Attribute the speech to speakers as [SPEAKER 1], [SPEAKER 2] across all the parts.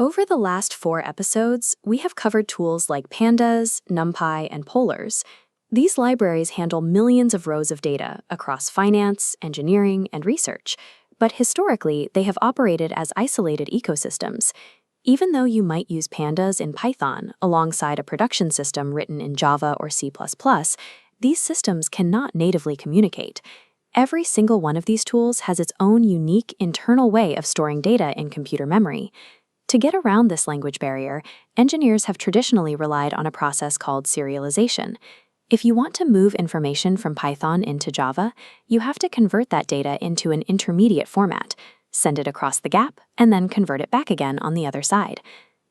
[SPEAKER 1] Over the last 4 episodes, we have covered tools like Pandas, NumPy, and Polars. These libraries handle millions of rows of data across finance, engineering, and research, but historically, they have operated as isolated ecosystems. Even though you might use Pandas in Python alongside a production system written in Java or C++, these systems cannot natively communicate. Every single one of these tools has its own unique internal way of storing data in computer memory. To get around this language barrier, engineers have traditionally relied on a process called serialization. If you want to move information from Python into Java, you have to convert that data into an intermediate format, send it across the gap, and then convert it back again on the other side.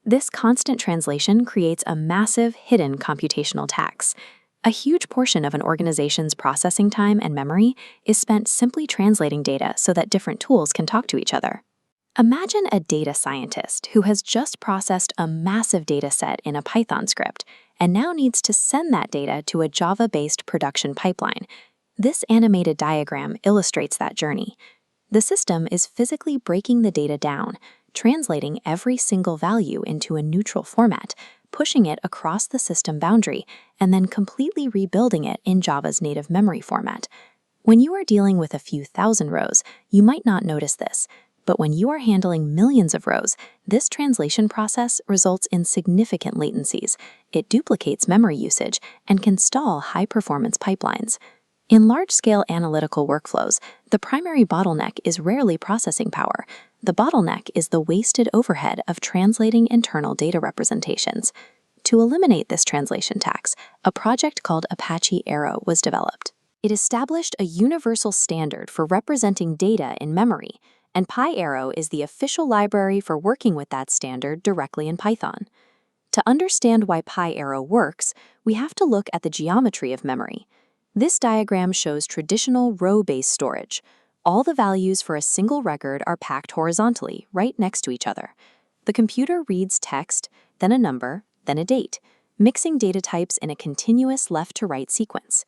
[SPEAKER 1] This constant translation creates a massive hidden computational tax. A huge portion of an organization's processing time and memory is spent simply translating data so that different tools can talk to each other. Imagine a data scientist who has just processed a massive data set in a Python script and now needs to send that data to a Java-based production pipeline. This animated diagram illustrates that journey. The system is physically breaking the data down, translating every single value into a neutral format, pushing it across the system boundary, and then completely rebuilding it in Java's native memory format. When you are dealing with a few thousand rows, you might not notice this. But when you are handling millions of rows, this translation process results in significant latencies. It duplicates memory usage and can stall high-performance pipelines. In large-scale analytical workflows, the primary bottleneck is rarely processing power. The bottleneck is the wasted overhead of translating internal data representations. To eliminate this translation tax, a project called Apache Arrow was developed. It established a universal standard for representing data in memory, and PyArrow is the official library for working with that standard directly in Python. To understand why PyArrow works, we have to look at the geometry of memory. This diagram shows traditional row-based storage. All the values for a single record are packed horizontally, right next to each other. The computer reads text, then a number, then a date, mixing data types in a continuous left-to-right sequence.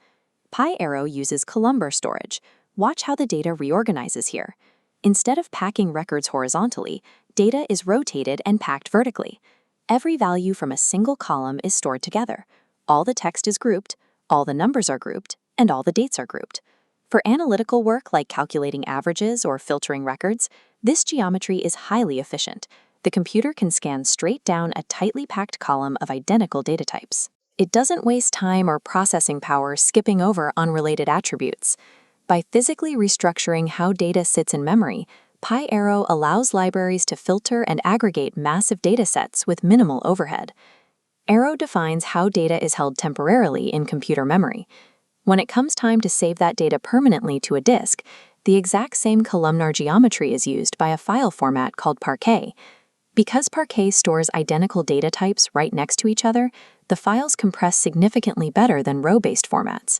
[SPEAKER 1] PyArrow uses Columnar storage. Watch how the data reorganizes here. Instead of packing records horizontally, data is rotated and packed vertically. Every value from a single column is stored together. All the text is grouped, all the numbers are grouped, and all the dates are grouped. For analytical work like calculating averages or filtering records, this geometry is highly efficient. The computer can scan straight down a tightly packed column of identical data types. It doesn't waste time or processing power skipping over unrelated attributes. By physically restructuring how data sits in memory, PyArrow allows libraries to filter and aggregate massive datasets with minimal overhead. Arrow defines how data is held temporarily in computer memory. When it comes time to save that data permanently to a disk, the exact same columnar geometry is used by a file format called Parquet. Because Parquet stores identical data types right next to each other, the files compress significantly better than row-based formats.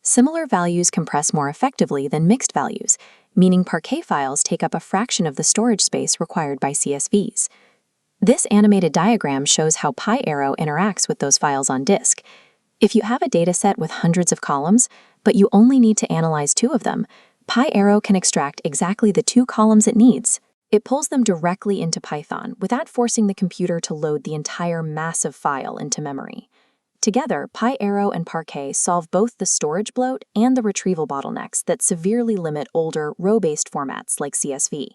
[SPEAKER 1] Similar values compress more effectively than mixed values, meaning Parquet files take up a fraction of the storage space required by CSVs. This animated diagram shows how PyArrow interacts with those files on disk. If you have a dataset with hundreds of columns, but you only need to analyze 2 of them, PyArrow can extract exactly the 2 columns it needs. It pulls them directly into Python without forcing the computer to load the entire massive file into memory. Together, PyArrow and Parquet solve both the storage bloat and the retrieval bottlenecks that severely limit older, row-based formats like CSV.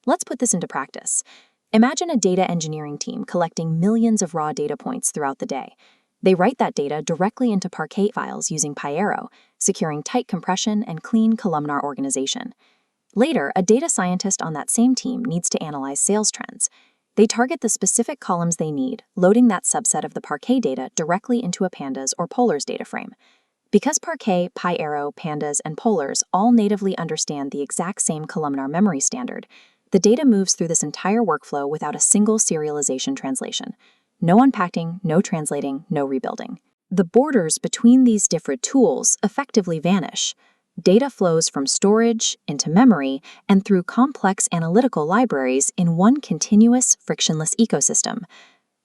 [SPEAKER 1] Let's put this into practice. Imagine a data engineering team collecting millions of raw data points throughout the day. They write that data directly into Parquet files using PyArrow, securing tight compression and clean columnar organization. Later, a data scientist on that same team needs to analyze sales trends. They target the specific columns they need, loading that subset of the Parquet data directly into a Pandas or Polars data frame. Because Parquet, PyArrow, Pandas, and Polars all natively understand the exact same columnar memory standard, the data moves through this entire workflow without a single serialization translation. No unpacking, no translating, no rebuilding. The borders between these different tools effectively vanish. Data flows from storage into memory and through complex analytical libraries in one continuous, frictionless ecosystem.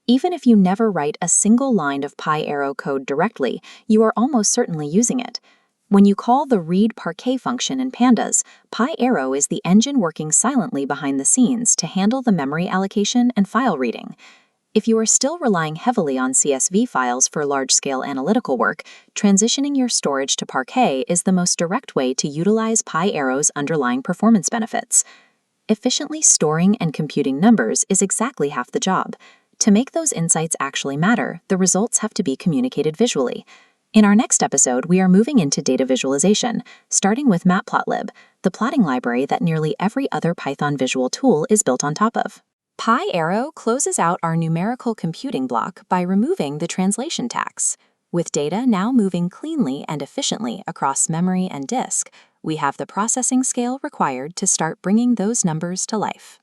[SPEAKER 1] Even if you never write a single line of PyArrow code directly, you are almost certainly using it. When you call the read Parquet function in Pandas, PyArrow is the engine working silently behind the scenes to handle the memory allocation and file reading. If you are still relying heavily on CSV files for large-scale analytical work, transitioning your storage to Parquet is the most direct way to utilize PyArrow's underlying performance benefits. Efficiently storing and computing numbers is exactly half the job. To make those insights actually matter, the results have to be communicated visually. In our next episode, we are moving into data visualization, starting with Matplotlib, the plotting library that nearly every other Python visual tool is built on top of. PyArrow closes out our numerical computing block by removing the translation tax. With data now moving cleanly and efficiently across memory and disk, we have the processing scale required to start bringing those numbers to life.